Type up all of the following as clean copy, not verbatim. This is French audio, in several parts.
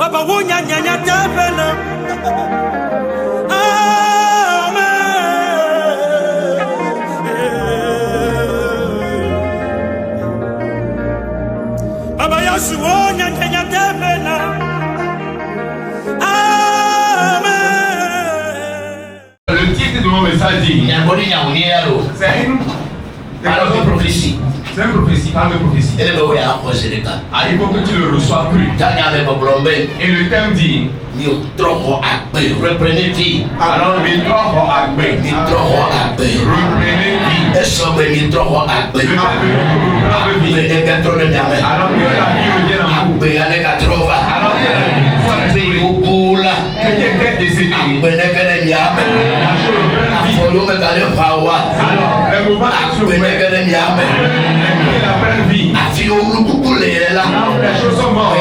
Baba wunya nyanya tebena. Baba Yesu wunya nyanya tebena. Le titre de mon message dit c'est une prophétie. C'est une prophétie, parle de prophétie. Il faut que tu le reçois plus. Et le thème dit reprenez vie. Alors, reprenez vie. Alors que la vie revienne en vous. Alors que quelqu'un décédé. Alors, le mouvement vie. Alors, les choses sont mortes.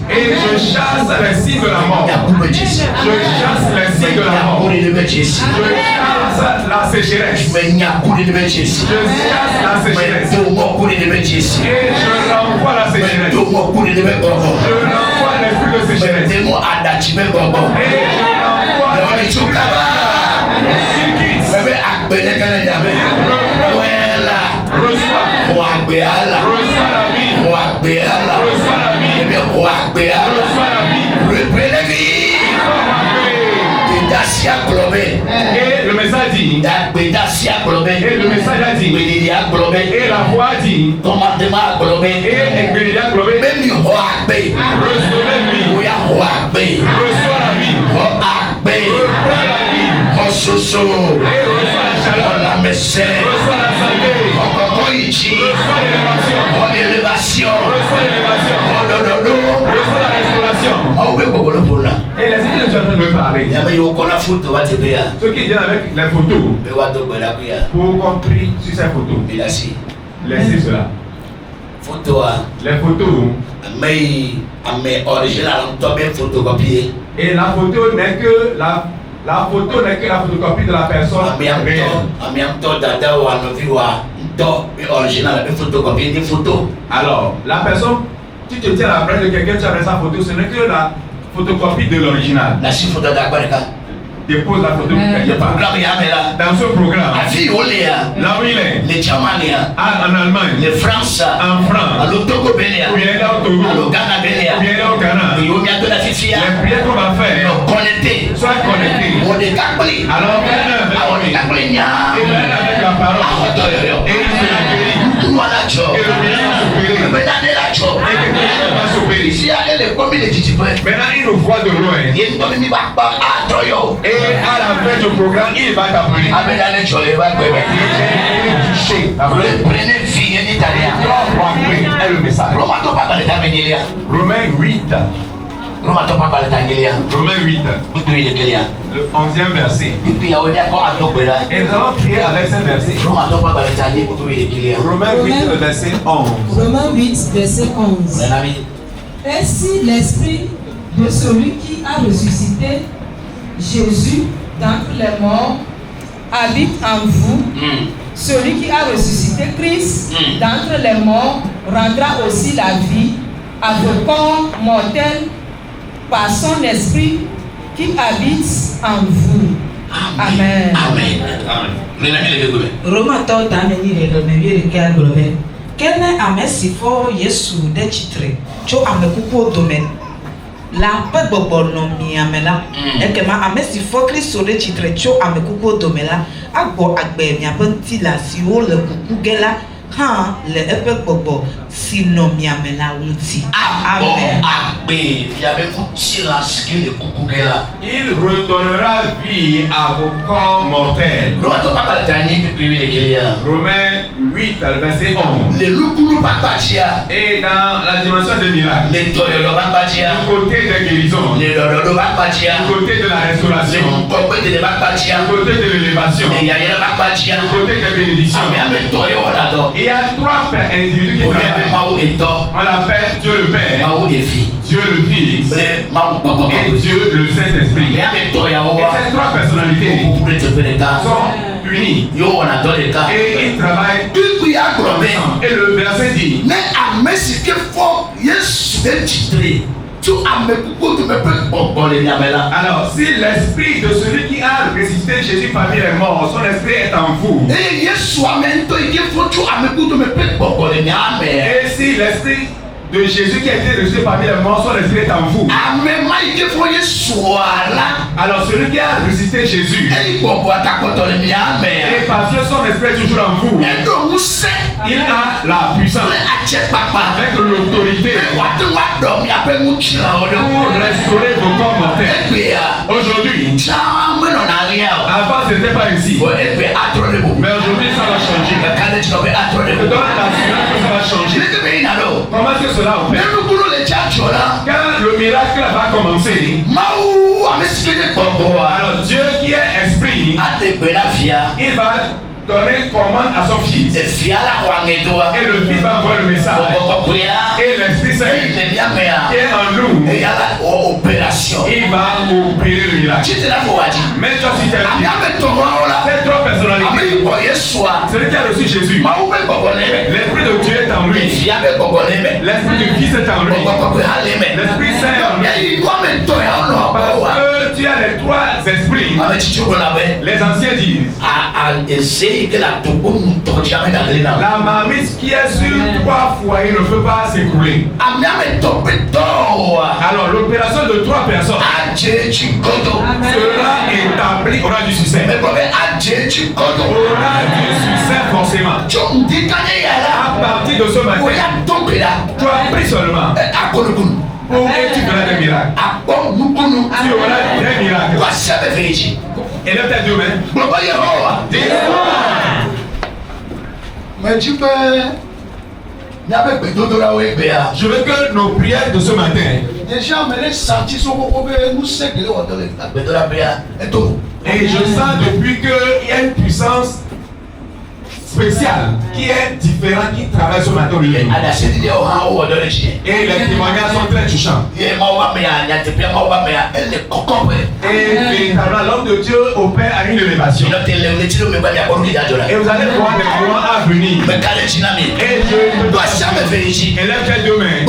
Et je chasse les signes de la mort. Je chasse les signes de la mort. Je chasse la sécheresse. Je chasse la sécheresse. Et je renvoie la sécheresse. Je renvoie l'esprit de sécheresse. Et je renvoie et le message dit, et le message a dit, et la voix dit, et Bénédicte a globé, reçois la vie, reçois la vie, reçois la chaleur, reçois la santé, reçois l'élévation, reçois la restauration. Et les idées que tu es en train de me parler, ceux qui viennent avec les photos, pour compris sur ces photos, laissez cela. Les photos, et la photo n'est que la photocopie de la personne réelle. Alors, la personne, tu te tiens à la place de quelqu'un, tu as sa photo, ce n'est que la photocopie de l'original. Dépose la photo quelque part. Dans ce programme, là où il est, en Allemagne, en France, ou bien là au Togo, ou bien là au Ghana, les prières qu'on va faire, soient connectés. Alors, et avec la parole, et il sera guéri. Et le bien va s'opérer. Maintenant, il nous voit de loin. Et à la fin du programme, il va t'appeler. Reprenez vie en italien. Et le message. Romains 8. Romains 8. Le 11e verset. Et nous allons prier avec ce verset. Romains 8, verset 11. Romains 8, verset 11. Ainsi, l'esprit de celui qui a ressuscité Jésus d'entre les morts habite en vous. Celui qui a ressuscité Christ d'entre les morts rendra aussi la vie à vos corps mortels par son esprit qui habite en vous. Amen. Roma tɔ ta ne ni le me wie ke agblɔ be ke ne ame si fɔ Yesu ɖe tsitre tso ame kukuwo dome la pe gbogbo no mi amela e ke ma amesi fo Kristo le chitre cho amekuko domela agbo agbe mi abenti la si o le kuku gela kan le epe gbogbo sino mi amela unti amen agbe il avait foutu la ski de kuku gela il redonnera vie à vos corps mortels. Romains 8 verset 11. Et dans la dimension des miracles, du côté des guérisons, du côté de la restauration, du côté de l'élévation, du côté des bénédictions, il y a trois individus qui travaillent. On l'appelle Dieu le Père, Dieu le Fils et Dieu le Saint-Esprit. Et ces trois personnalités sont unis et ils travaillent ensemble. Et le verset dit alors, si l'esprit de celui qui a ressuscité Jésus parmi les morts, son esprit est en vous. Et si l'esprit de Jésus qui a été ressuscité parmi les morts, son esprit est en vous. Alors celui qui a ressuscité Jésus, et parce que son esprit est toujours en vous, il a la puissance avec l'autorité pour restaurer vos corps mortels. Aujourd'hui, avant ce n'était pas ici, mais aujourd'hui ça va changer. Je donne l'assurance que ça va changer. Comment est-ce que cela opère? Quand le miracle va commencer, alors Dieu qui est esprit, il va donner commande à son fils. Et le fils va envoyer le message. Et l'Esprit Saint qui est en nous, il va opérer le miracle. Mais toi si tu as ces trois personnalités, celui qui a reçu Jésus, l'Esprit de Dieu est en lui, l'Esprit du Fils est en lui, l'Esprit Saint est en lui. Parce que tu as les trois esprits. Les anciens disent la marmite qui est sur trois foyers ne peut pas s'écrouler. Alors l'opération de trois personnes sera établie, aura du succès. Aura du succès forcément. À partir de ce matin, tu as pris seulement pour et tu feras des miracles. Tu auras des miracles. Et là, t'as deux mains. Je veux que nos prières de ce matin, et je sens depuis qu'il y a une puissance spéciale qui est différente, qui travaille ce matin. Et les témoignages sont très touchants. Et véritablement, l'homme de Dieu opère à une élévation. Et vous allez voir des moments à venir. Et je dois élève tes deux mains.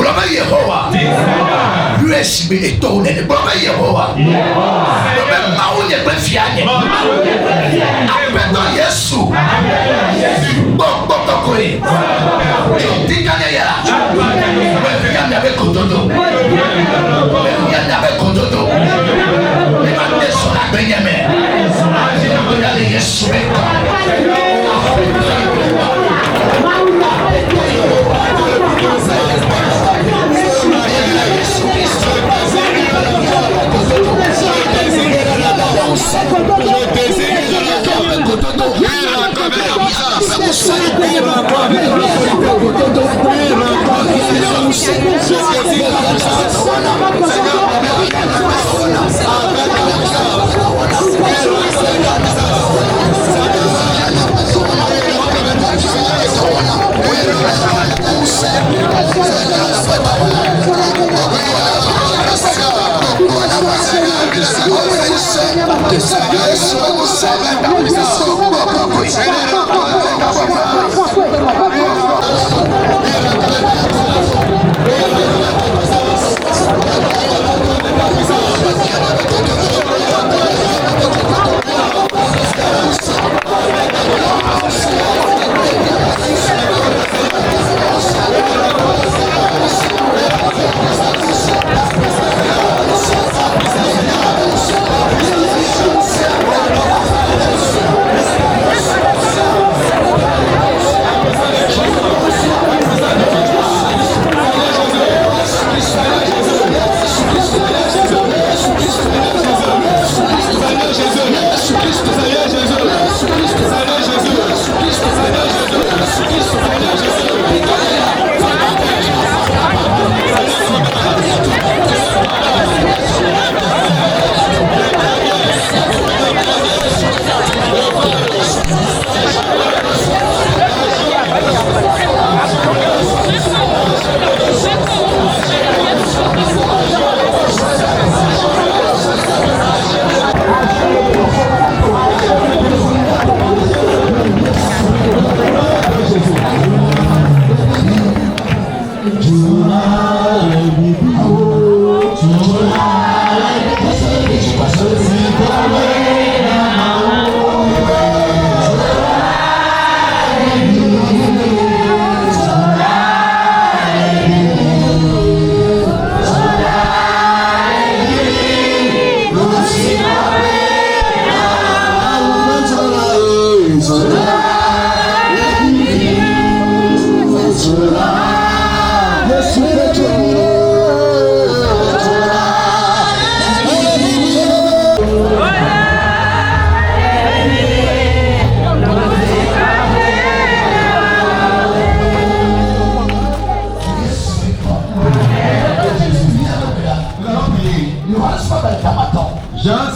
Jean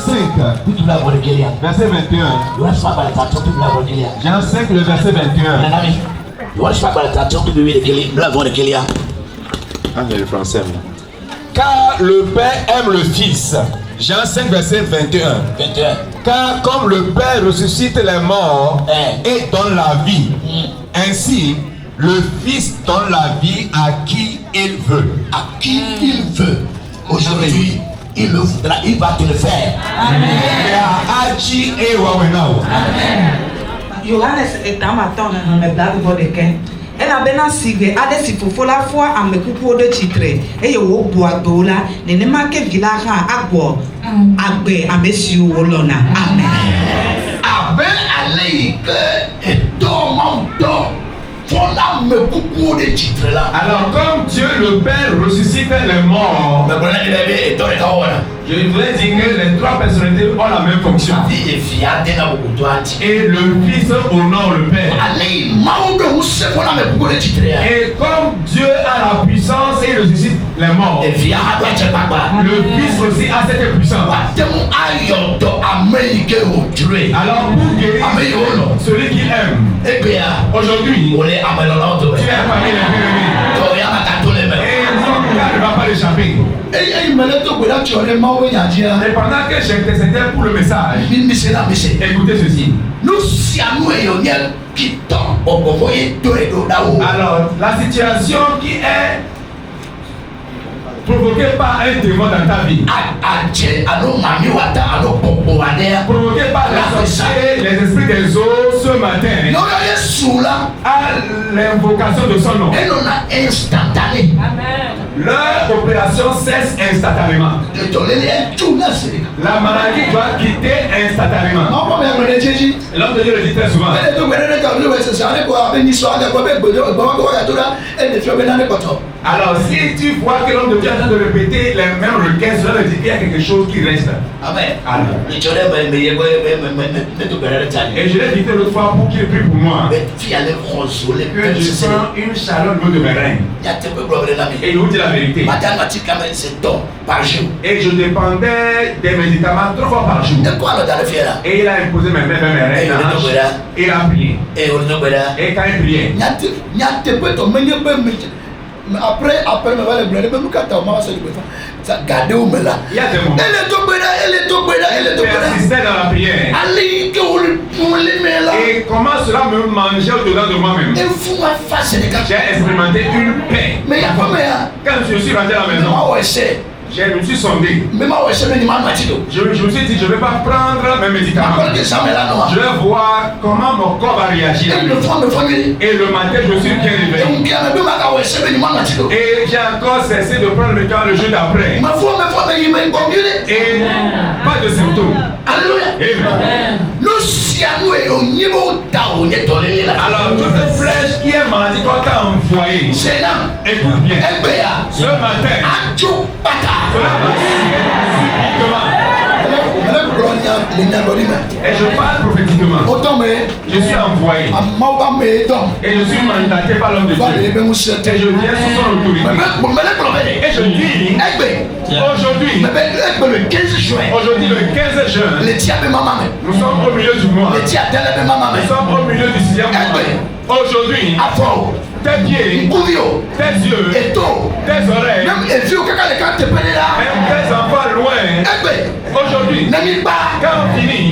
5, verset 21. Jean 5, le verset 21. Ah, mais le français. Car le Père aime le Fils. Jean 5, verset 21. Car comme le Père ressuscite les morts et donne la vie, ainsi le Fils donne la vie à qui il veut. À qui il veut. Aujourd'hui, il va te le faire. Amen. Johannes etamatɔ nɔnɔme blagbɔ ɖeke elabena sigbe aɖe si fofo la fɔa ame kukuwo ɖe tsitre eye wòbu agbewo la nenema ke vi la hã agbɔ agbe ame siwo wolɔna. Amen. Abe ale yi ke etɔ mawutɔ fɔna ame kukuwo ɖe tsitre la. Alors comme Dieu le Père ressuscite les morts, je voudrais dire que les trois personnalités ont la même fonction. Et le Fils honore le Père. Et comme Dieu a la puissance et ressuscite les morts, le Fils aussi a cette puissance. Alors pour guérir celui qui aime, aujourd'hui, tu es parmi les bien-aimés. Et son cas ne va pas l'échapper. Et pendant que j'intercédais pour le message, écoutez ceci. Alors, la situation qui est provoquée par un démon dans ta vie, provoquée par les esprits des eaux ce matin, à l'invocation de son nom, leur opération cesse instantanément. La maladie doit quitter instantanément. L'homme de Dieu le dit très souvent. Alors si tu vois que l'homme de Dieu est en train de répéter les mêmes requêtes, cela veut dire qu'il y a quelque chose qui reste. Amen. Et je l'ai dit l'autre fois pour qu'il prie pour moi. Que je sens une chaleur au niveau de mes reins. Et il vous dit la vérité. Et je dépendais des médicaments 3 fois par jour. Et il a imposé mes mains vers mes reins. Il a prié. Et quand il priait, après me va le blé, nous quand on m'a fait ça garder au mela. Il y a des moments. Elle est tombée là. Persistait dans la prière. Allez que vous là. Et comment cela me mangeait au-dedans de moi-même. Et vous ma face les gars. J'ai expérimenté une paix. Mais il y a pas mais quand je suis rentré à la maison. Je me suis sondé. Je me suis dit, je ne vais pas prendre mes médicaments. Je vais voir comment mon corps va réagir. Et le matin, je suis bien réveillé. Et j'ai encore cessé de prendre le médicament le jour d'après. Et pas de symptômes. Alléluia. Alors, toute flèche qui est maladie qu'on t'a envoyé, écoute bien. Ce matin, et je parle prophétiquement. Je suis envoyé. Et je suis mandaté par l'homme de Dieu. Et je viens sous son autorité. Et je dis, aujourd'hui, le 15 juin, nous sommes au milieu du mois. Nous sommes au milieu du 6e mois. Aujourd'hui, tes pieds, tes yeux, tes oreilles, même tes enfants loin. Aujourd'hui, quand on finit,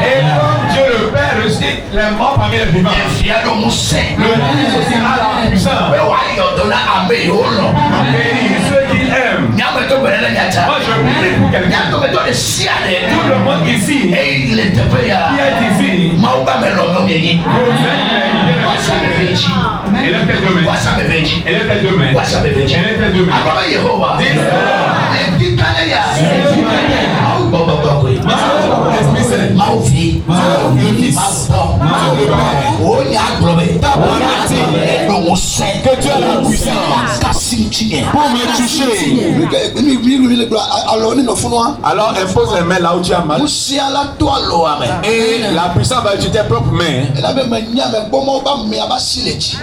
et comme Dieu le Père ressuscite les morts parmi les vivants, le Fils aussi a la puissance. Ceux qui aiment. Moi je prie pour quelqu'un. Tout le monde ici qui est ici. Elle est demain. Pour me toucher. Alors impose les mains là où tu as mal. Et la puissance va utiliser tes propres mains.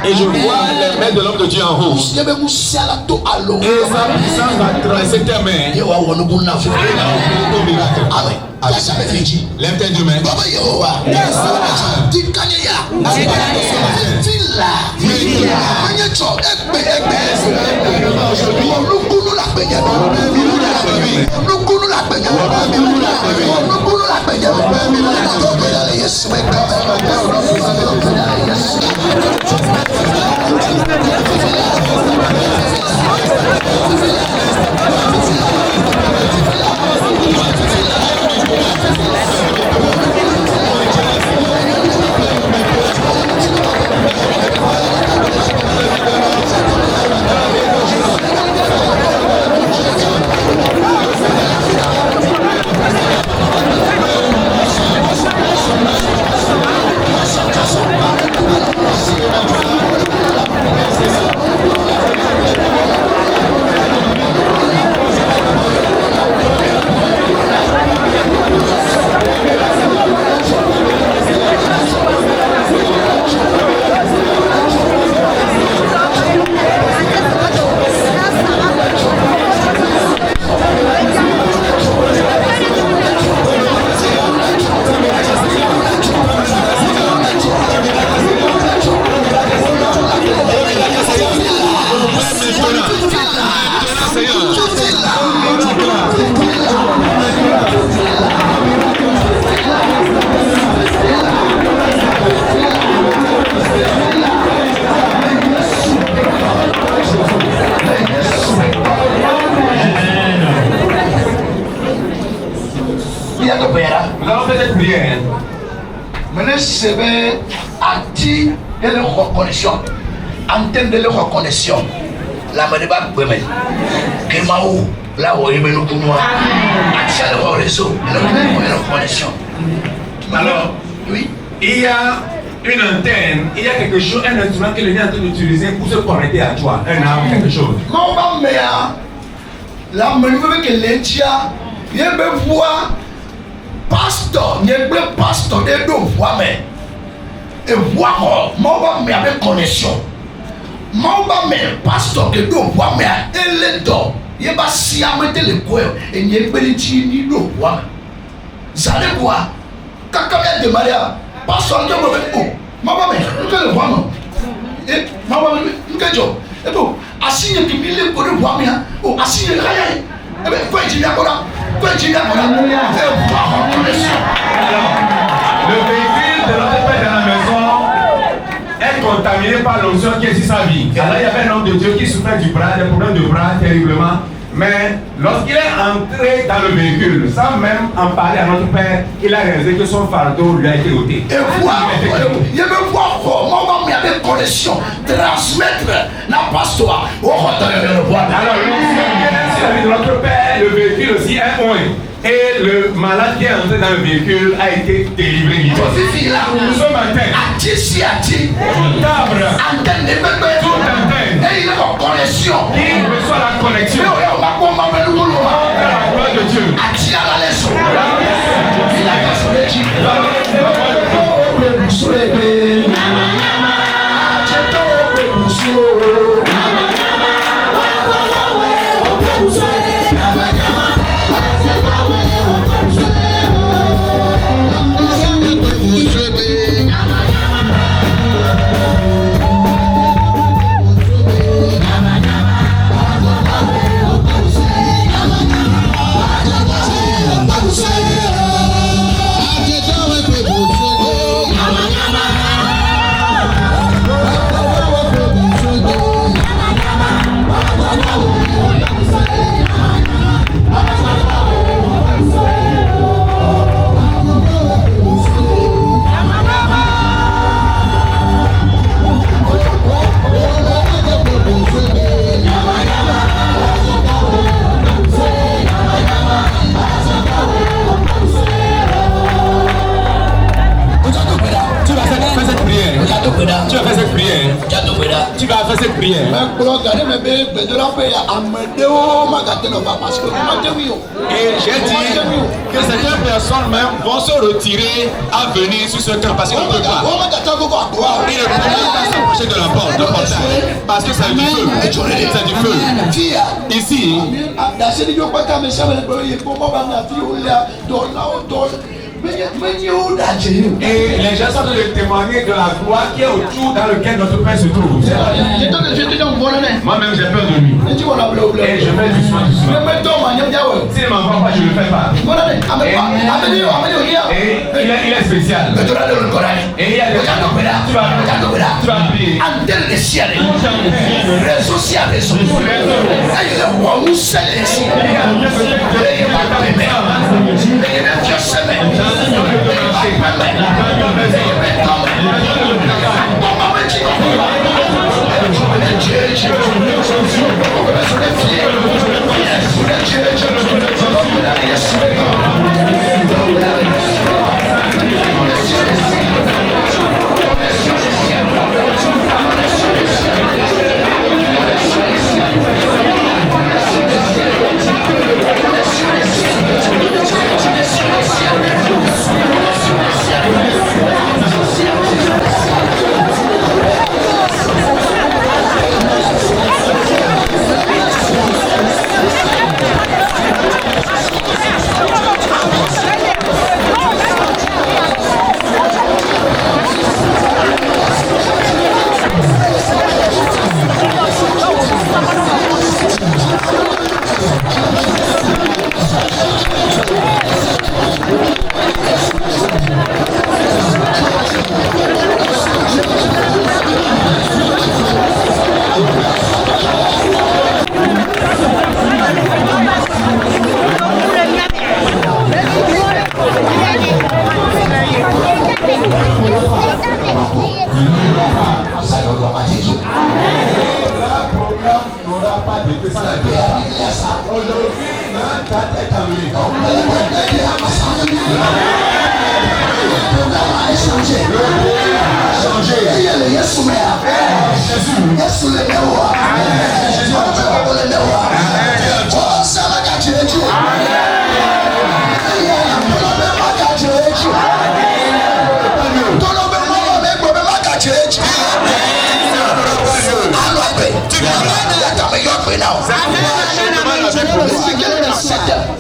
Et je vois les mains de l'homme de Dieu en haut. Et sa puissance va traverser tes mains. Amen. Lève tes deux mains. Nous allons faire cette prière. Maintenant, c'est actif de la reconnaissance. Antenne de la reconnaissance. La manière de faire. Que maou, là où il y a le pouvoir. Actif de la réseau. La reconnaissance. Alors, oui. Il y a une antenne, il y a quelque chose, un instrument que le gars est en train d'utiliser pour se connecter à toi. Un arme, quelque chose. Comment mais la manière que l'India, il y a une voix. Pasteur, il y a un pasteur de deux voix, mais et voir, moi, mais avec connexion. Moi, mais pasteur de deux voix, mais elle est d'or. Il y a pas si à mettre le coin et il y a un petit ni deux voix. Ça allait quoi? Quand il y a des mariages, pasteur de mauvais coup. Moi, mais nous le voix, non? Et maman, nous qu'est-ce et bon, assis et puis il est pour le voix, mais oh, assis et rien. Eh bien, quoi il y a quoi là? Le véhicule de notre père dans la maison est contaminé par l'onction qui est sur sa vie. Alors il y avait un homme de Dieu qui souffrait du bras, des problèmes de bras terriblement. Mais lorsqu'il est entré dans le véhicule, sans même en parler à notre père, il a réalisé que son fardeau lui a été ôté. Et voir, il veut voir comment il y avait connexion, transmettre la pastoire au retour de le voir. Alors, la vie de notre père, le véhicule aussi est loin. Et le malade qui est entré dans le véhicule a été délivré. Ce matin, antenne, et il est en connexion. Il reçoit la connexion. La gloire de Dieu. bien. Et j'ai dit que certaines personnes même vont se retirer à venir sur ce camp parce qu'ils ne peuvent pas. Ils ne peuvent pas s'approcher de la porte, de portail, parce que c'est du feu. C'est du feu. Ici, et les gens sont de témoigner de la gloire qui est autour dans lequel notre Père se trouve. Moi-même j'ai peur de lui. Et je fais doucement. S'il ne m'envoie pas, je ne le fais pas. Et il est spécial. Et il y a des gens tu vas prier.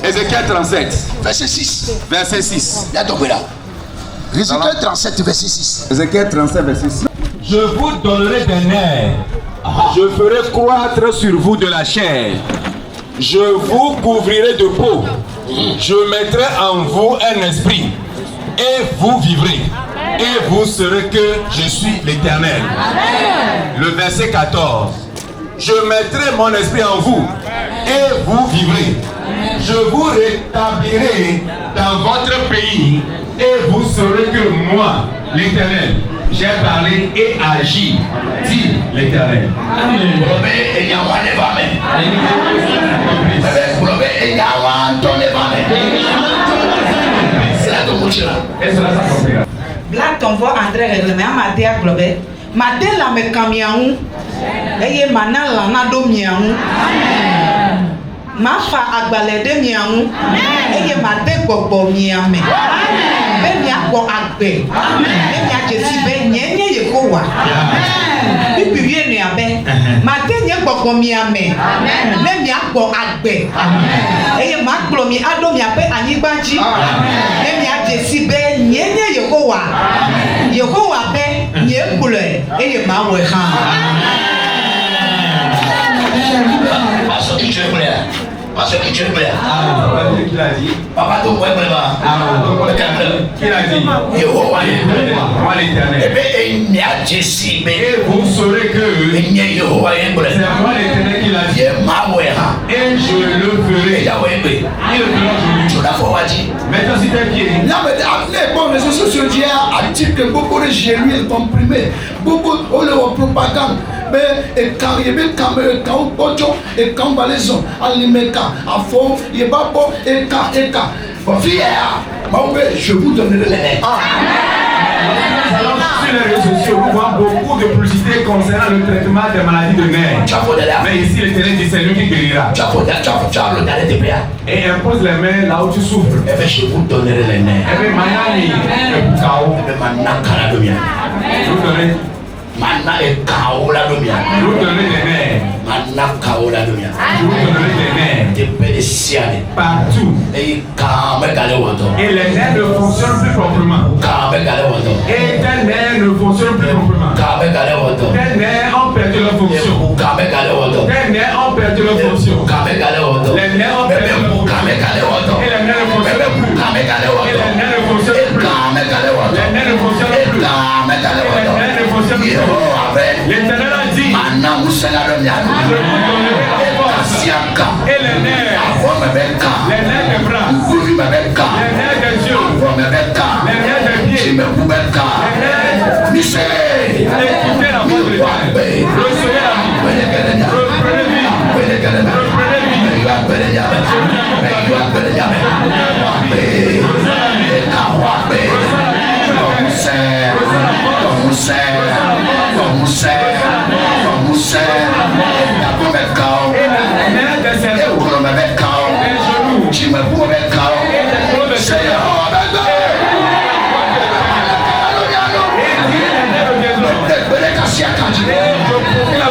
Ézéchiel 37, verset 6. Verset 6. Ézéchiel 37, verset 6. Ézéchiel 37, verset 6. Je vous donnerai des nerfs. Je ferai croître sur vous de la chair. Je vous couvrirai de peau. Je mettrai en vous un esprit. Et vous vivrez. Et vous saurez que je suis l'Éternel. Le verset 14. Je mettrai mon esprit en vous. Et vous vivrez. Je vous rétablirai dans votre pays et vous saurez que moi, l'Éternel, j'ai parlé et agi, dit l'Éternel. Black t'envoie André règlement ma dia globé. Ma dia la me kamiaou. Eye mana la na do miaou. Ma fa agbale de miaou. Eye ma de gbogbo miame. Be mi agbo agbe. Be mi ajesi be nyenye Yehowa. Bibi wie ni abe. Ma de nye gbogbo miame. Be mi agbo agbe. Eye ma gbo mi ado mi abe anigbaji. Be mi ajesi be nyenye Yehowa. Yehowa be nye gbule eye ma we han. Parce que tu es clair. Parce que tu es clair. Qui l'a dit? Papa, ton point vraiment. Qui l'a dit? Yehowa. Moi l'Éternel. Eh bien, il n'y a Jessie, mais Et vous saurez que il n'y a Yehowa. c'est moi l'Éternel qui l'a dit. Et je le ferai. Il le fera aujourd'hui. Maintenant si t'es pied. Là, mais les bons réseaux sociaux d'hier articles beaucoup de gélules comprimés, beaucoup de propagande. Mais quand il y a quand et quand balaison alimenta à fond il y a pas bon et quand je vous donnerai les lettres. Sur les réseaux sociaux, nous voyons beaucoup de publicités concernant le traitement des maladies de nerfs. Mais ici, l'Éternel dit c'est lui qui guérira. Et impose les mains là où tu souffres. Je vous donnerai les nerfs. Miami, le chaos. Vous donnez. Mana e kaola domia. Vous donnez des nerfs. Mana kaola domia. Vous donnez des nerfs. Des pédiciades. Partout. Et kame gale woto. Et les nerfs ne fonctionnent plus proprement. Kame gale woto. Et tes nerfs ne fonctionnent plus proprement. Kame gale woto. Tes nerfs ont perdu leur fonction. Kame gale woto. Tes nerfs ont perdu leur fonction. Kame gale woto. Les nerfs ont perdu leur fonction. Kame gale woto. Et les nerfs ne fonctionnent plus. Kame gale woto. Et les nerfs ne fonctionnent plus. Kame gale woto. Les nerfs ne fonctionnent plus. Kame gale woto. Les nerfs ne fonctionnent plus. L'Éternel a dit. Mana musela domia. Je vous donnerai la force. Et les nerfs. Les nerfs des bras. Les nerfs des yeux. Les nerfs des pieds. Les nerfs. Écoutez la voix de l'Éternel. Recevez la vie. Reprenez vie. Reprenez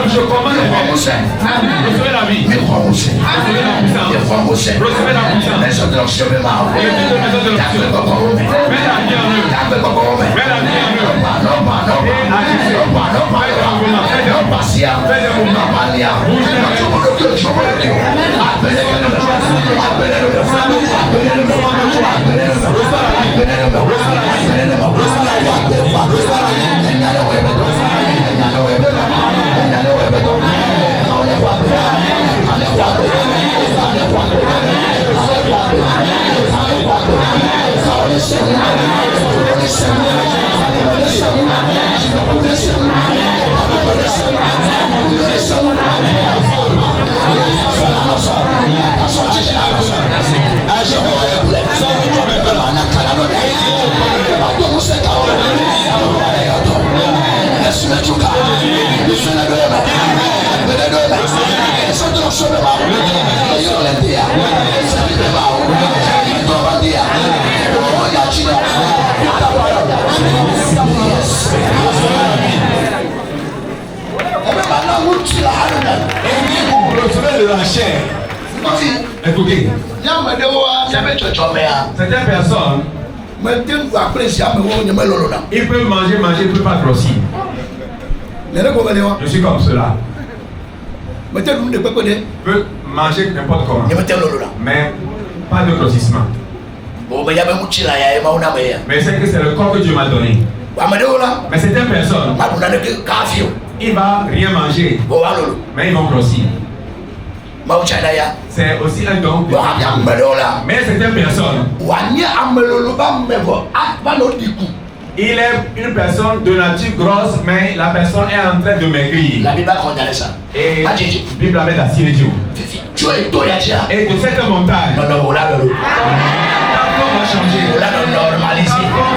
Je commande recevez la vie. Recevez la puissance. Recevez la puissance. Et les maisons de l'option. Mets la vie en eux. Mets la vie en eux. Et agissez. Fais des mouvements. Recevez de la chair. Écoutez. Certaines personnes, ils peuvent manger, ils ne peuvent pas grossir. Je suis comme cela. Je peux manger n'importe comment. Mais pas de grossissement. Mais c'est que c'est le corps que Dieu m'a donné. Mais certaines personnes, ils ne vont rien manger, mais ils vont grossir. C'est aussi un don. Mais certaines personnes, il est une personne de nature grosse, mais la personne est en train de maigrir. La Bible condamne ça. Et la Bible met à cirer Dieu. Et de cette montagne, la forme va changer. La forme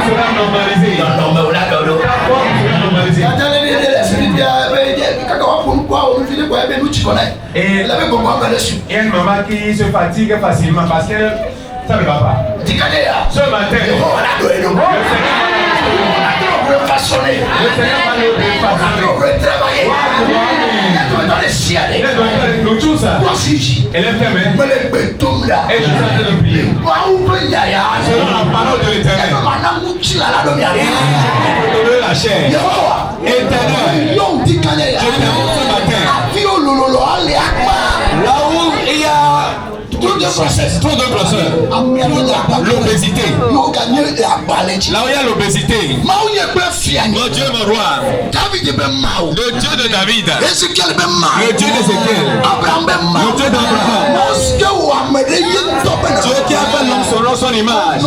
sera normalisée. La forme sera normalisée. Et il y a une maman qui se fatigue facilement parce que ça ne va pas. Ce matin, le Seigneur va nous refaçonner. Elle est fermée. Et je suis en train de prier. Selon la parole de l'Éternel. Donner la chair. Éternel. Je t'aime ce matin. Là où il y a trop de grosseur, l'obésité. Là où il y a l'obésité, le Dieu mon roi, le Dieu de David, le Dieu d'Ézéchiel, le Dieu d'Abraham, Dieu qui a fait l'homme selon son image.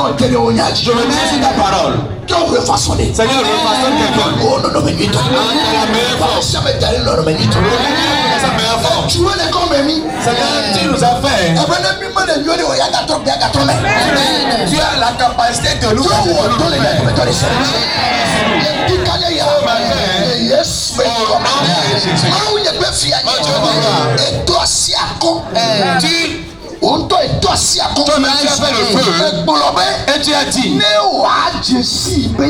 Je remercie ta parole. Seigneur, refaçonne quelqu'un. Seigneur, tu nous as fait. Tu as la capacité de nous. Et tu as dit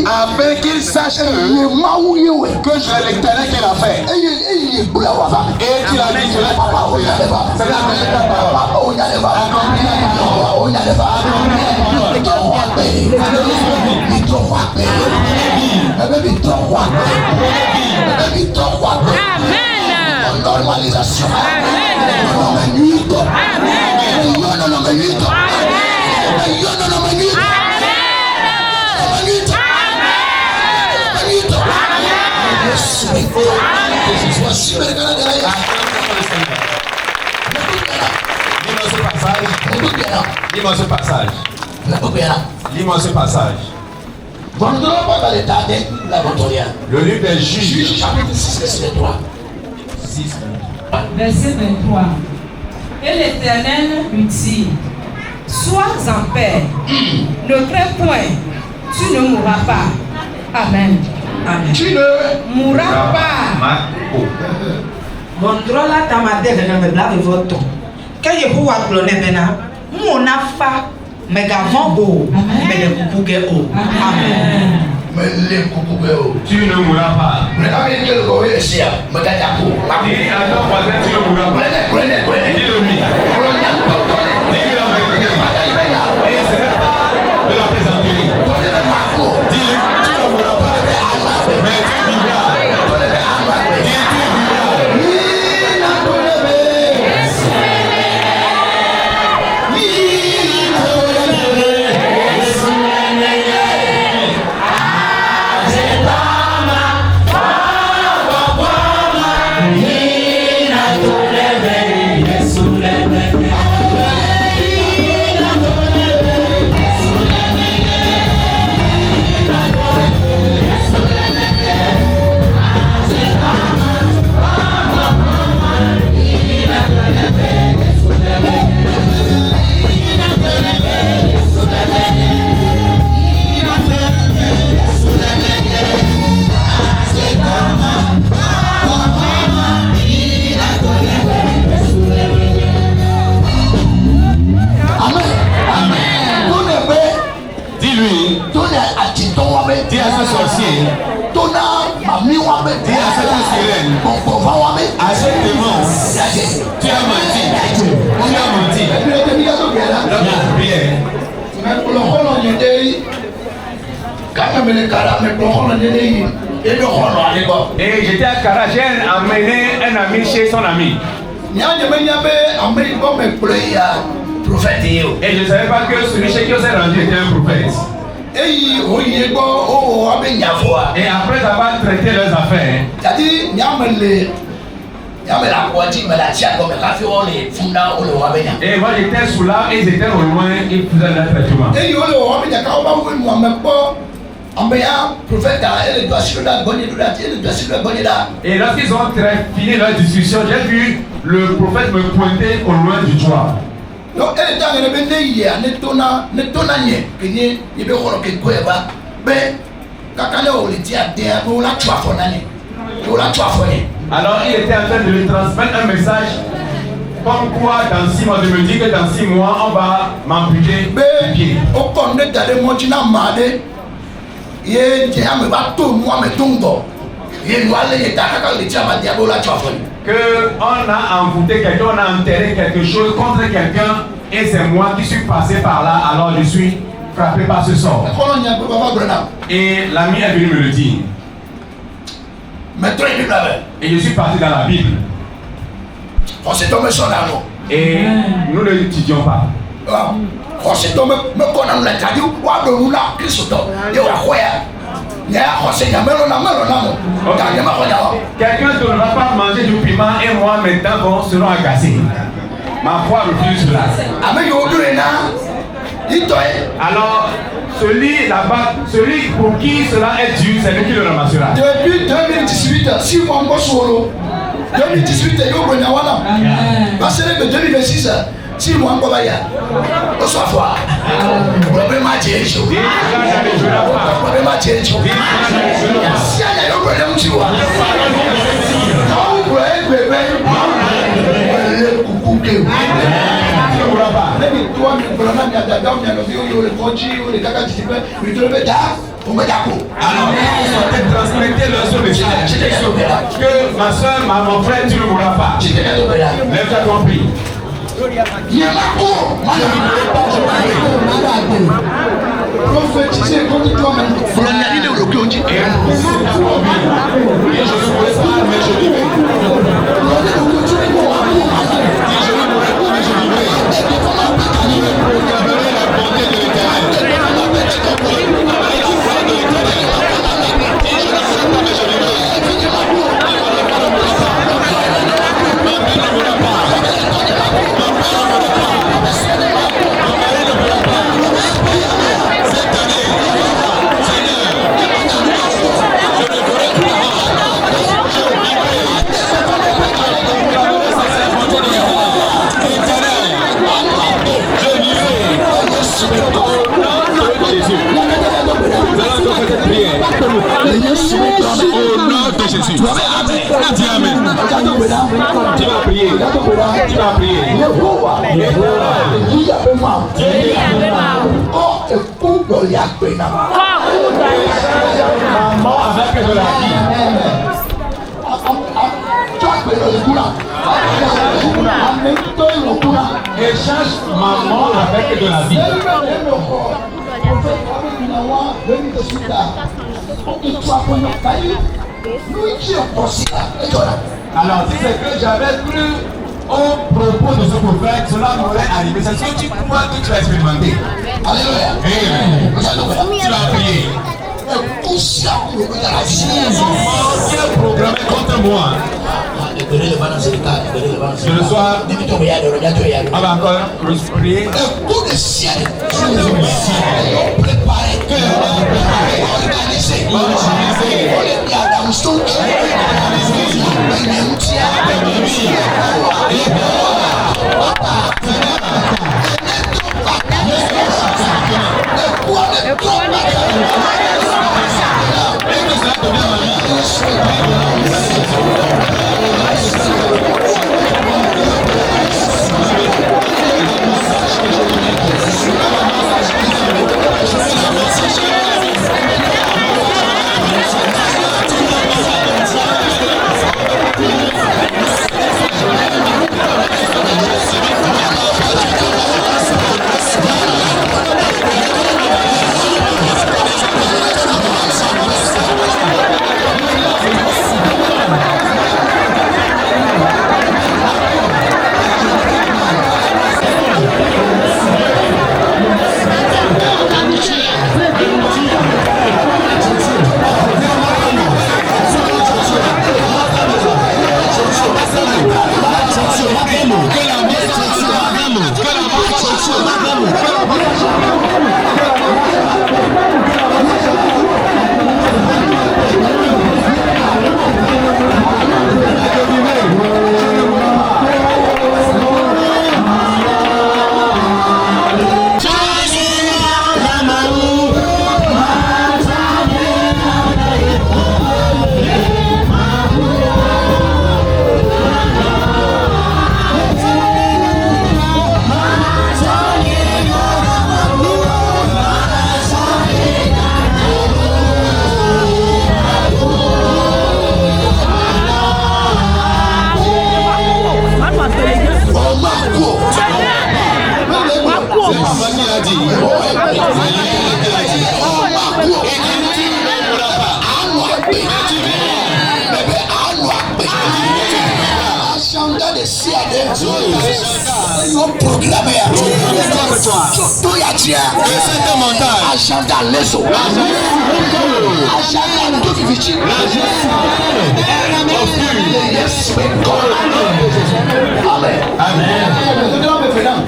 afin qu'il sache que je suis l'éternel qui l'a fait. Et tu l'as dit cela. C'est la normalisation. Lis-moi ce passage. Lis-moi ce passage. Le livre des Juges, chapitre 6, verset 3. Verset 23. Et l'Éternel lui dit: sois en paix, ne crains point, tu ne mourras pas. Amen. Amen. Tu ne mourras pas. Mon droit là, t'as ma tête, je me blâme votre ton. Quand je vous appelle, mon affaire, mais avant beau, mais le coucou est haut. Amen. mais les coucou. Tu ne mourras pas. Mais là, il y a le goût ici. Mais t'as dit à quoi? Dis à ton voisin, tu ne mourras pas. Prenez. Dis-le-lui. Dis-le la vérité. Et ce n'est pas de la plaisanterie. Dis-le, tu ne mourras pas. Mais tu vivras. Dis, tu vivras. Dis à ce sorcier, dis à cette sirène, à ce démon, tu as menti. Tu as menti. La prière. Et j'étais à Kara, j'ai amené un ami chez son ami. Et je ne savais pas que celui chez qui on s'est rendu était un prophète. Et après avoir traité leurs affaires, et moi j'étais sous là et ils étaient au loin, ils faisaient leur traitement. Et lorsqu'ils ont fini leur discussion, j'ai vu le prophète me pointer au loin du toit. Donc, elle est en train de dire, alors il était en train de lui transmettre un message comme quoi dans 6 mois, de me dire que dans 6 mois on va m'amputer le pied. Que on a envoûté quelqu'un, on a enterré quelque chose contre quelqu'un et c'est moi qui suis passé par là, alors je suis frappé par ce sort. Et l'ami est venu me le dire. Et je suis parti dans la Bible. Et nous ne l'étudions pas. Quelqu'un ne va pas manger du piment et moi mes dents seront agacées. Ma foi refuse cela. Alors, celui là-bas, celui pour qui cela est dû, c'est lui qui le ramassera. Depuis 2018, 6 mois encore solo. 2018, il y a parce que 2026, 6 mois encore là. On s'en voit. Le problème a changé. Le problème a changé. pẹ̀lú ti wà. Àwọn ìgbà ẹgbẹ̀gbẹ̀ ẹ̀rẹ́ kúkú kéwù. Lẹ́bi tó wà ní ìgbọ̀nà náà ní àdàdà ọ̀nà ẹ̀rọ bí ó yọ olè kọ́jí olè kákà jìjì pẹ́ ìdúró bẹ́ẹ̀ dá òun bẹ́ẹ̀ dá kó. Alors, ils sont transmettés le son de que ma soeur, mon frère, tu ne mourras pas. Lève-toi ton prix. Prophétiser contre toi-même. Colonialité ou le clôture. Et je ne pourrais pas, mais je vivrai. Proclamerai la bonté de l'Éternel. Au nom de Jésus. Dis Amen. Tu vas prier. Tu vas prier. Maman avec de la vie. Échange maman avec de la vie. Alors, si c'est que j'avais cru au propos de ce prophète, cela m'aurait arrivé. C'est ce que tu crois que tu vas expérimenter. Alléluia. Amen. Tu vas prier. Qui est programmé contre moi? Ce soir, on va encore prier.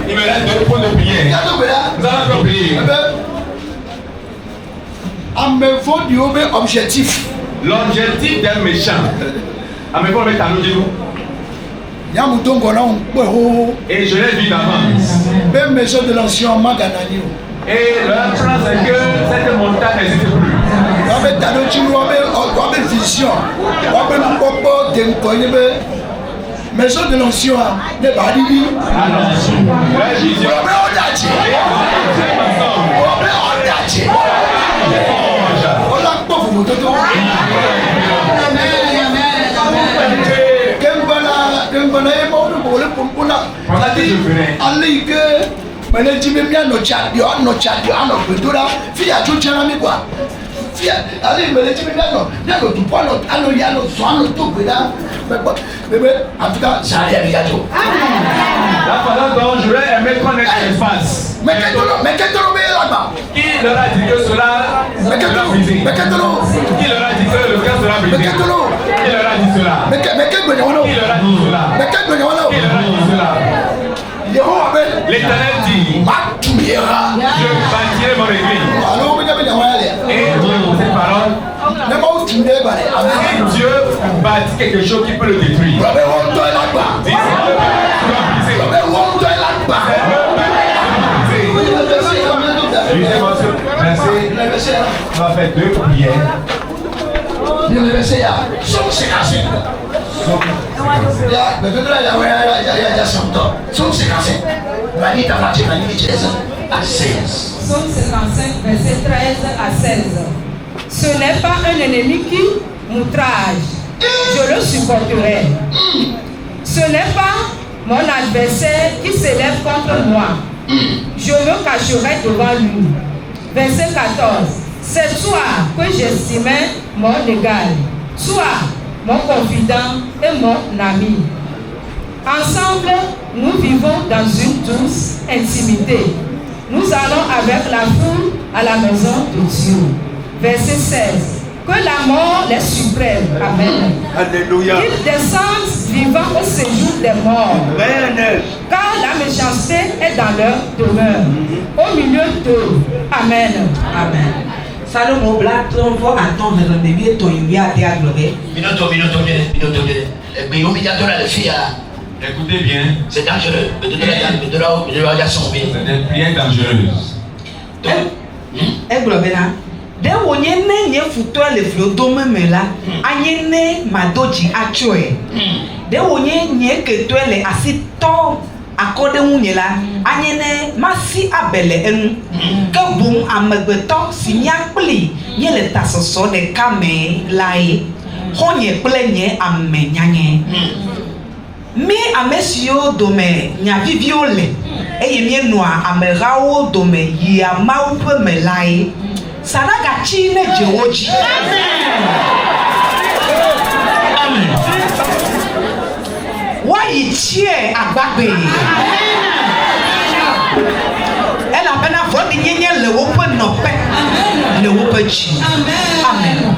Il me reste 2 points de prière. Nous allons prier. Objectif. L'objectif d'un méchant. Amène-moi mettre à l'audio. Et je l'ai vu d'avance. Même maison de l'ancien Maganani. Et leur plan c'est que cette montagne n'existe plus. Maison de l'ancien de Badini. En tout cas, ça arrive à tout. La façon dont je vais aimer connaître l'espace. Mais qu'est-ce que là-bas? Qui leur a dit que cela sera brisé? Qui leur a dit que le cœur sera brisé? Qui leur a dit cela? Qui leur a dit cela? Qui leur a dit cela? L'Éternel dit, je bâtirai mon église. Et cette parole, si Dieu bâtit quelque chose qui peut le détruire, merci. On va faire 2 prières. Psaume 55, verset 13 à 16. Ce n'est pas un ennemi qui m'outrage, je le supporterai. Ce n'est pas mon adversaire qui s'élève contre moi, je me cacherai devant lui. Verset 14. C'est toi que j'estimais mon égal, toi mon confident et mon ami. Ensemble, nous vivons dans une douce intimité. Nous allons avec la foule à la maison de Dieu. Verset 16. Que la mort les suprême. Amen. Alléluia. Qu'ils descendent vivants au séjour des morts. Amen. Car la méchanceté est dans leur demeure. Au milieu d'eux. Amen. Amen. Salomon Black, on va attendre le bébé, ton yuya à globe. Minuto. Écoutez bien, C'est dangereux. c'est des prières dangereuses. Eh, globe là. De wonye ne nye futo le flodo meme la, anye ne madoji achoe. De wonye nye keto le asito akode wunye la, anye ne masi abele enu. Ke bon amegbeto si nyakpli, nye le tasoso de kame lae. Honye ple nye ame nyanye. Mi amesio dome nyavivio le, eye mie noa amerao dome yi amau pe me lae. Sanaga chine jewoji. Amen. Why chie agbagbe. Elle a peine à voir des nyenye le open no pe. Le open chi. Amen.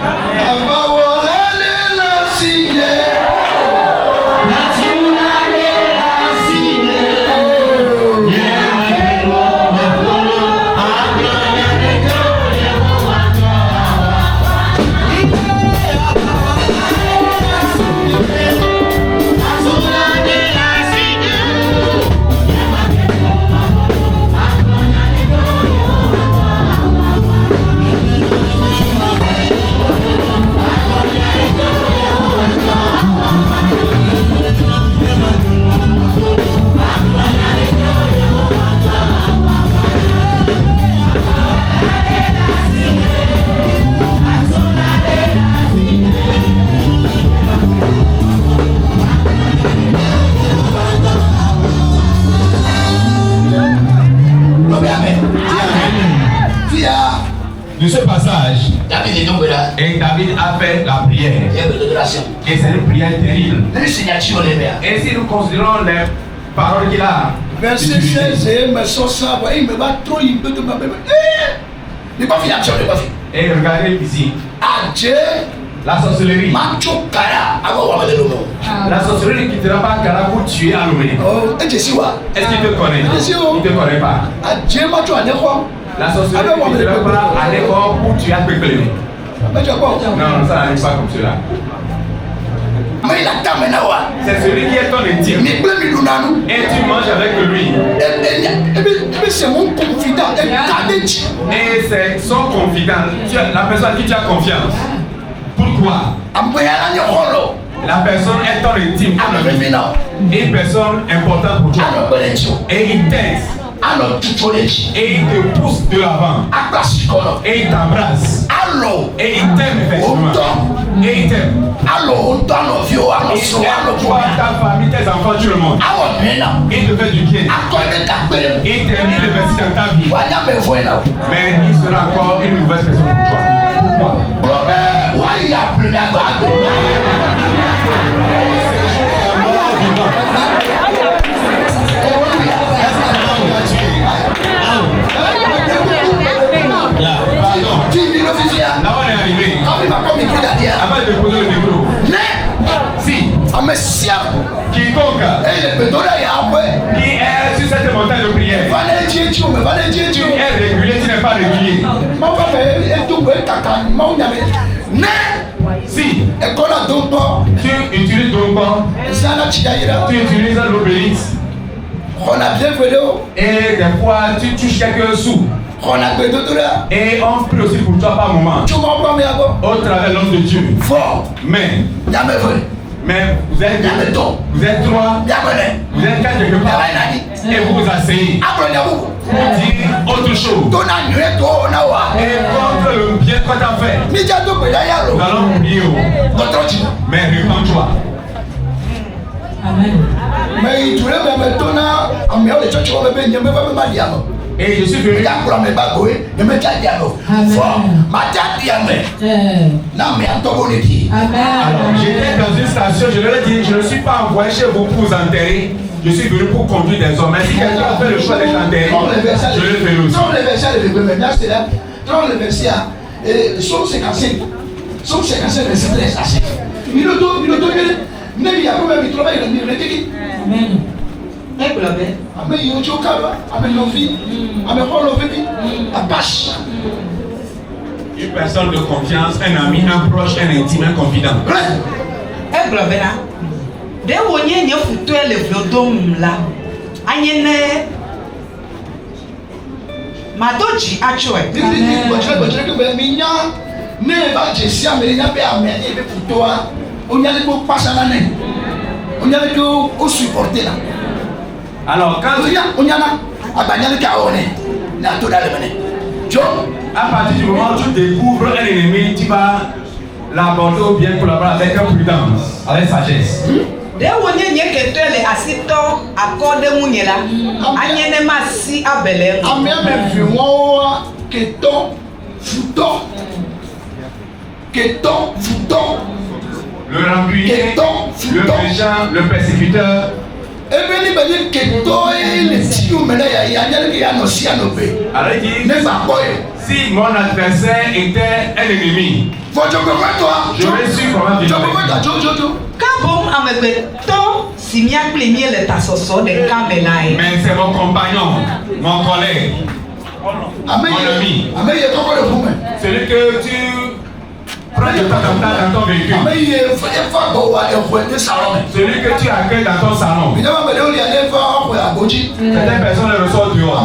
De ce passage, et David a fait la prière. Et c'est une prière terrible. Et si nous considérons les paroles qu'il a, verset 16, il me va trop, il me de ma bébé. Il pas fini, et regardez ici, la sorcellerie. La sorcellerie ne quittera pas Kara pour tuer Alomé. Est-ce qu'il te connaît? Il ne te connaît pas. La sorcellerie ne quittera pas à l'école pour tuer Alomé. Non, ça n'arrive pas comme cela. Mais il attend maintenant. C'est celui qui est ton intime. Mais et tu manges avec lui. Et c'est mon confident. Et c'est son confident. La personne à qui tu as confiance. Pourquoi? La personne est ton intime. Une personne importante pour toi. Et il t'aide. Et il te pousse de l'avant. Et il t'embrasse. Et il t'aime effectivement. Et il t'aime. Et il aime toi, ta famille, tes enfants, tout le monde. Et il te fait du bien. Et il t'aime, il investit dans ta vie. Mais il sera encore une nouvelle personne pour toi. Là on est arrivé. Avant de poser le micro. Si quiconque qui est sur cette montagne de prière, tu es régulier, tu n'es pas régulier. Si tu utilises ton corps, tu utilises l'obélisque, et des fois tu touches quelques sous. Et on prie aussi pour toi par moment. Au travers de l'homme de Dieu. Mais vous êtes trois, vous êtes quatre quelque part, et vous vous asseyez pour dire autre chose. Et contre le bien qu'on t'a fait, nous allons oublier. Mais répands-toi. Amen. Et je suis venu. Alors, j'étais dans une station, je leur ai dit, je ne suis pas envoyé chez vous pour vous enterrer. Je suis venu pour conduire des hommes. Mais si quelqu'un a fait le choix d'être enterré, je le fais aussi. Une personne de confiance, un ami, un proche, un intime, un confident. Alors quand à partir du moment où tu découvres un ennemi, tu vas l'aborder ou bien collaborer avec prudence, avec sagesse. Le rancunier, le méchant, le persécuteur. Alors il dit, si mon adversaire était un ennemi, j'aurais su comment vivre avec lui. Mais c'est mon compagnon, mon collègue, mon ami. Celui que tu prends de temps en temps dans ton véhicule. Celui que tu accueilles dans ton salon. Certaines personnes le reçoivent dehors.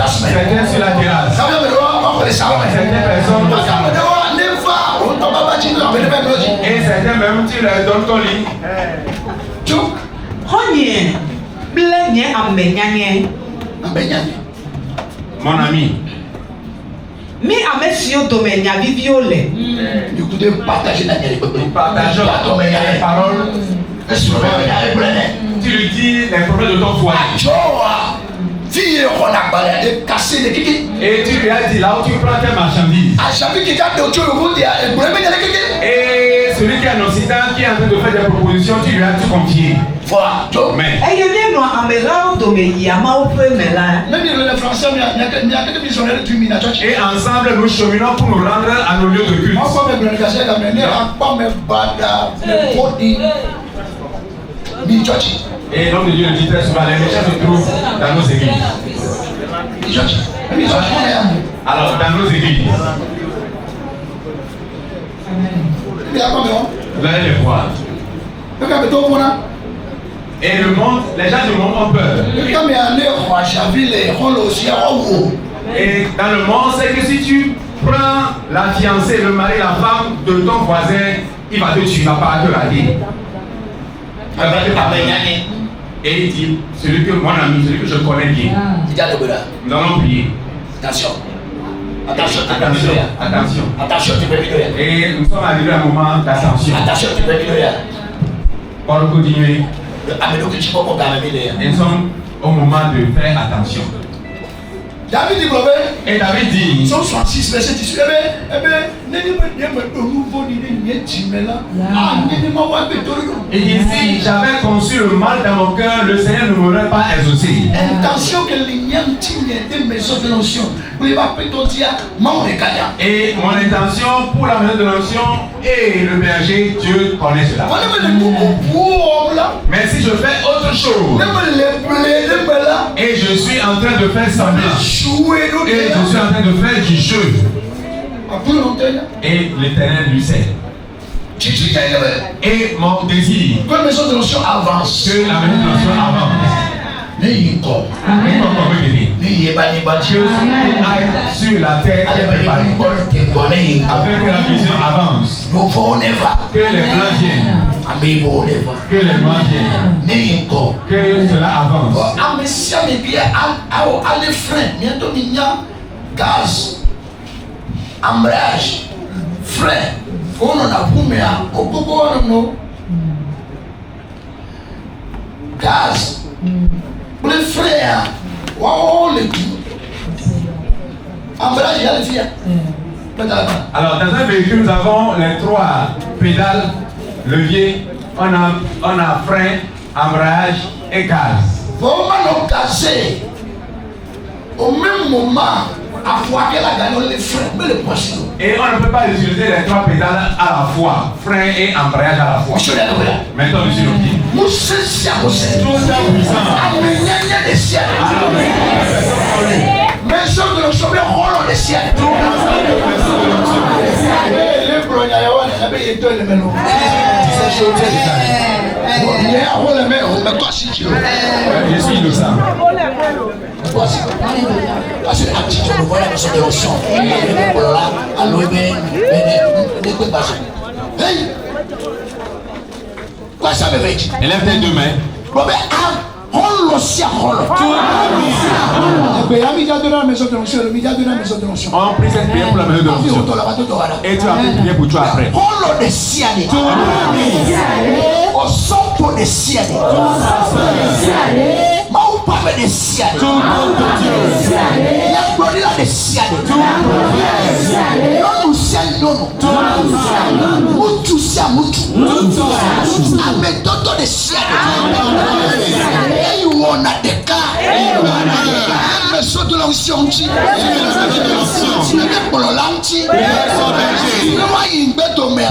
Certaines sur la terrasse. Certaines personnes au salon. Et certains même tu leur donnes ton lit. Mon ami. Partageons les paroles. Tu lui dis les problèmes de ton foyer. Et tu lui as dit là où tu prends tes marchandises. Et celui qui est en Occident, qui est en train de faire des propositions, tu lui as tout confié. Mais et ensemble nous cheminons pour nous rendre à nos lieux de culte. Et l'homme de Dieu le dit très souvent, les méchants se trouvent dans nos églises. Alors, dans nos églises, vous allez les voir. Et le monde, les gens du monde ont peur. Et dans le monde, c'est que si tu prends la fiancée, le mari, la femme de ton voisin, il va te tuer, il ne va pas te rater. Et il dit, celui que mon ami, celui que je connais bien. Nous allons prier. Attention. Attention. Et nous sommes arrivés à un moment d'attention. On va continuer. Et nous sommes au moment de faire attention. Et David dit, Somme 66, verset 18. il dit, si j'avais conçu le mal dans mon cœur, le Seigneur ne m'aurait pas exaucé. Intention que l'ignorant des maisons de l'onction. Et mon intention pour la maison de l'onction et le berger, Dieu connaît cela. Mais si je fais autre chose, et je suis en train de faire semblant, et je suis en train de faire du jeu, et l'Éternel lui sait. Et mon désir, que la maison de l'onction avance. que la maison de l'onction avance. Sur la terre qui est préparée, afin que la vision avance, que les blancs viennent, que les blancs viennent, que cela avance. Gaz, embrayage, frein, on en a boumé au bobo, gaz. Pour les frères, waouh, les tout. Embrayage, il y a les filles. Alors, dans un véhicule, nous avons les 3 pédales, levier, on a frein, embrayage et gaz. Vraiment, on gazé. Au même moment, à fois qu'elle a gagné les freins, mais le poisson. Et on ne peut pas utiliser les 3 pédales à la fois, frein et embrayage à la fois. Mettons dessus le pied. Tout ça puissant. Mais je ne sais pas rôle de ciel. Je suis innocent. Parce que l'attitude de voir la maison de l'onction. Hey! Quoi ça me fait? Élève tes 2 mains. On le sait, on le sait. On prie cette prière pour la maison de l'onction. Et tu as pris prière pour toi après. On le sait. On sent pour le ciel. Ma ou pas le ciel. La gloire de ciel. Non nous ciel non. Mutu sia mutu. Ametoto de ciel. Et on a des cas. Mais saut de l'onction. Pour le lanti. Le moyen beto mer.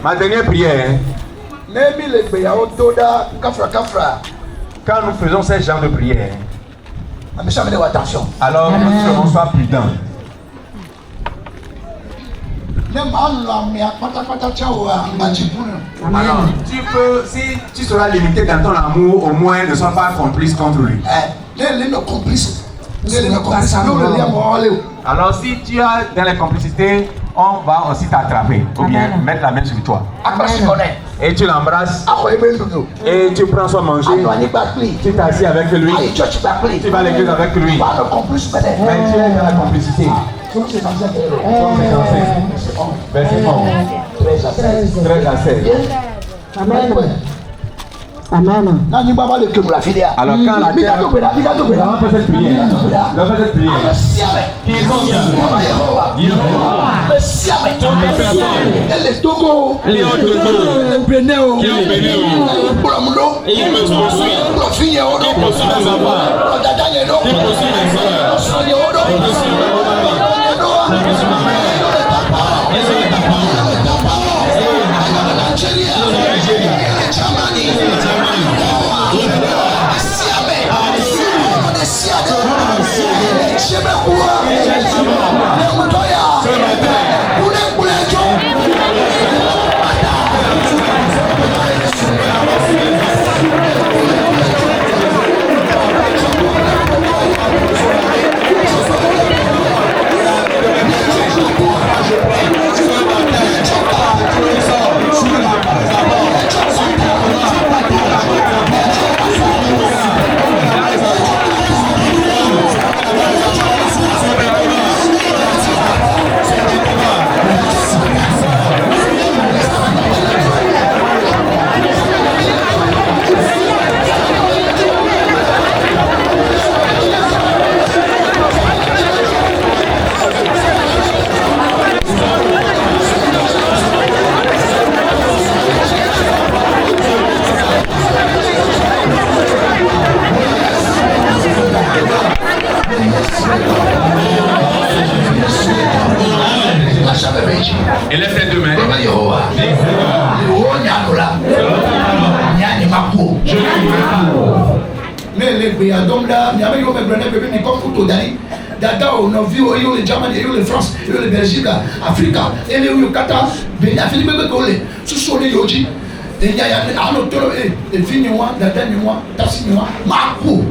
Ma dernière prière. Quand nous faisons ce genre de prière, alors nous devons sois prudents. Alors, tu peux, si tu seras limité dans ton amour, au moins ne sois pas complice contre lui. Alors, si tu as dans les complicités, on va aussi t'attraper ou bien mettre la main sur toi. Et tu l'embrasses et tu prends son manger. Tu t'assis avec lui. Tu vas à l'église avec lui. Mais tu es dans la complicité. Verset 11. 13 à 16. Amen. Amen. Alors quand la terre, on va faire cette prière. On va faire cette prière. Élève tes deux mains. Dada o novi o yo le Germany yo le France yo le Belgique Africa ele yo kata Benin Philippe be ko le susu le yoji enya ya ano toro e fini wa dada ni wa tasi ni wa maku.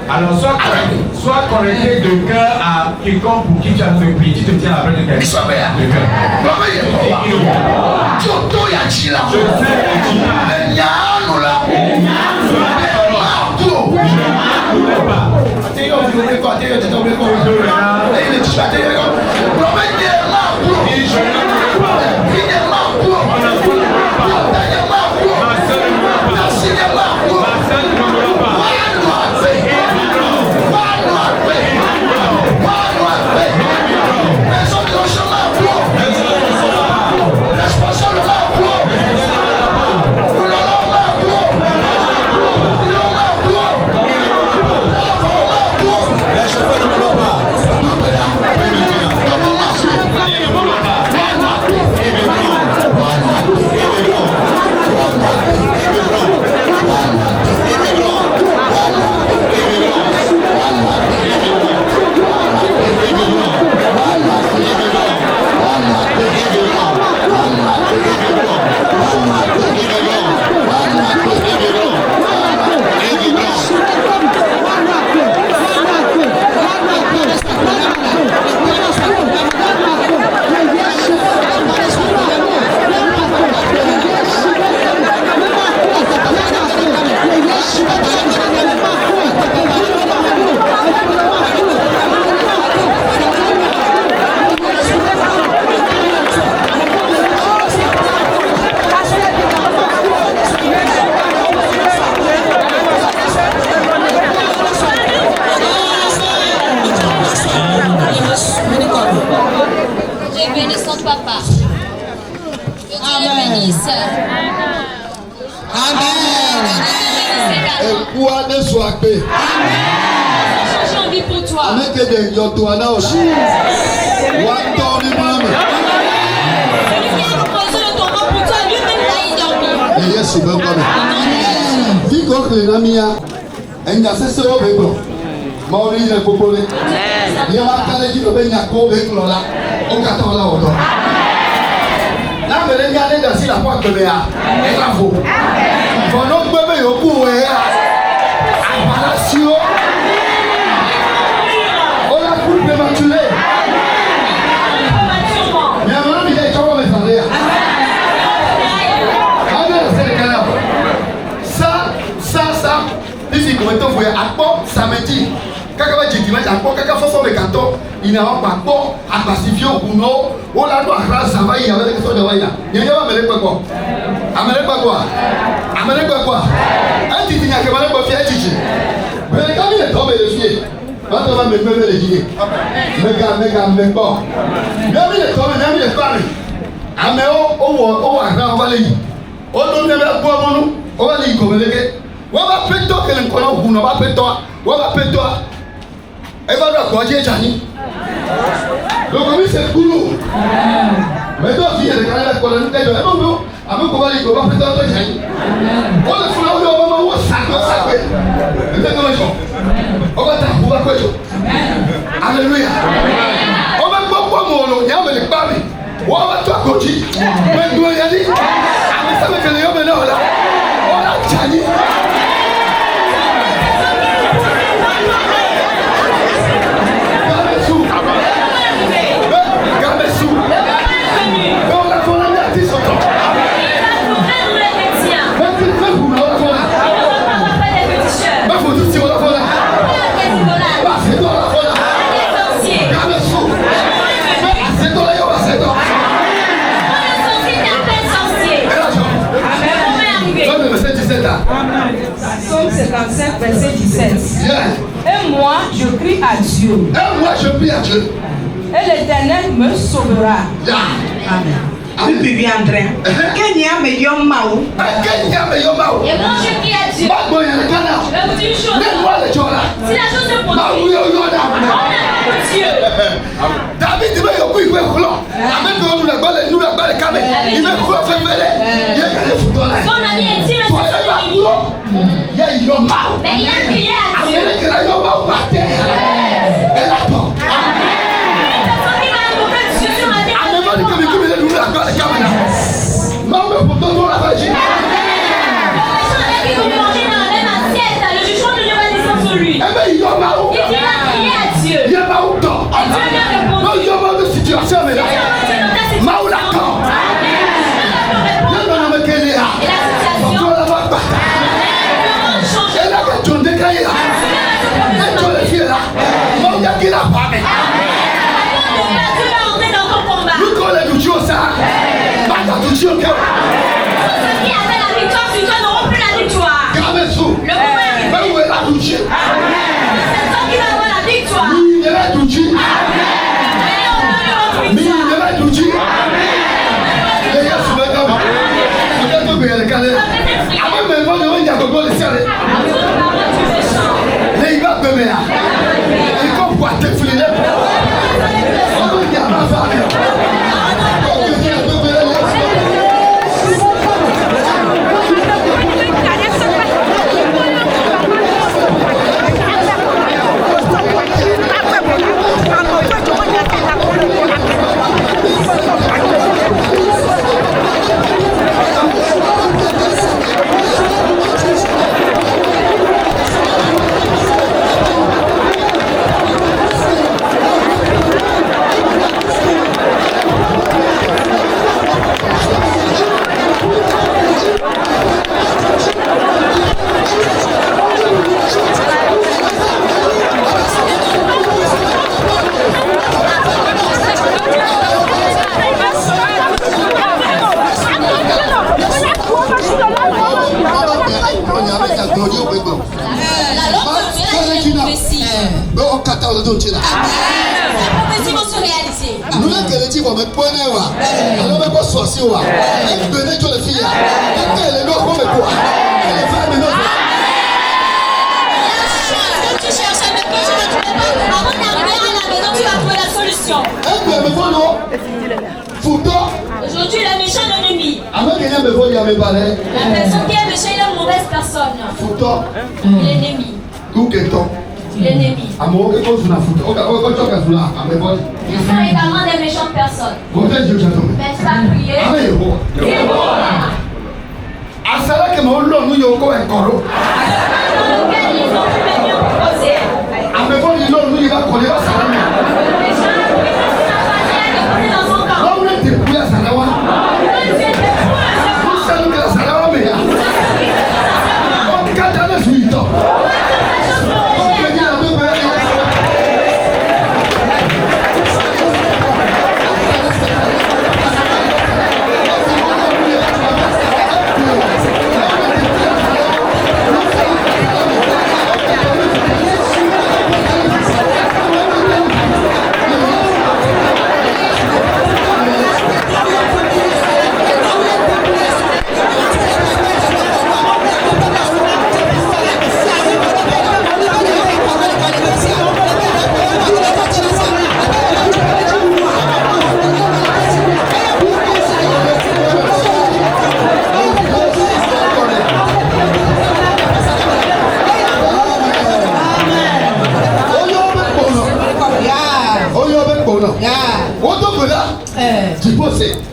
Alors sois connecté de cœur à quiconque pour qui tu as fait prier, tu te tiens après de quelqu'un. Là, me regardez dans la porte de Béa. Et là, vous. Pendant que bébé, au bout, et à Palacio. On a coupé prématuré. Mais maintenant, il y a des gens qui vont me parler. Ça, ici, comment on fait à quoi samedi, quand on va dire dimanche, à quoi, quand on fait le canton, il n'a pas quoi, à pacifier au boulot, on a droit à ça va y avec les choses de Waya. Il y a un peu quoi. Amenez pas quoi. Amenez pas quoi. Un titi n'a que mal pas fait un titi. Mais quand il est tombé le fier, quand on va me faire les dîners, mais bon. Même il est tombé, même il est parlé. Améo, on va les y. On donne les bois, on va les comme les gars. On va péter que les colons, on va péter, on va péter. Et va voir quoi, j'ai Jani. Donc, comme c'est boulot. Mais toi, si elle est la colonne, elle est là, avec quoi il va péter dans Jani. On le fout là, on va sacrer. On va t'apprendre quoi. Alléluia. On va pas pour mon nom, il y a les paris. On va toi côté. Mais nous, il y a dit, ça me fait les hommes là. On a Jani. Psaume 55, verset 17. Et moi, je crie à Dieu. Et moi, je prie à Dieu. Et l'Éternel me sauvera. Amen. Bibi André. Kenya me yomao. Kenya me yomao. Et moi, je prie à Dieu. Je vais vous dire une chose. Mets-moi le jour là. Si la chose se produit, Dieu. David, il va y avoir une couleur. Avec nous la balle, il va courir faire mêler. Il y a des photos là. Son ami est-il le Seigneur? Il y a une yomao. Mais il a crié à Dieu. Avec la yomao par terre. Elle attend. Aujourd'hui, le méchant ennemi. La personne qui est méchant, il est une mauvaise personne. L'ennemi. L'ennemi. Où est-on? l'ennemi. Ils sont également des méchantes personnes. Mais tu vas prier. Asala que mon long nous yoko en coro. Dans lequel ils ont pu venir proposer. Amefo ni long nous yaba kole ba sala. Le méchant est dans son camp. Non mais tu peux asala wa. Nous sommes que la sala wa me ya. On kata na suito.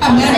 Amen.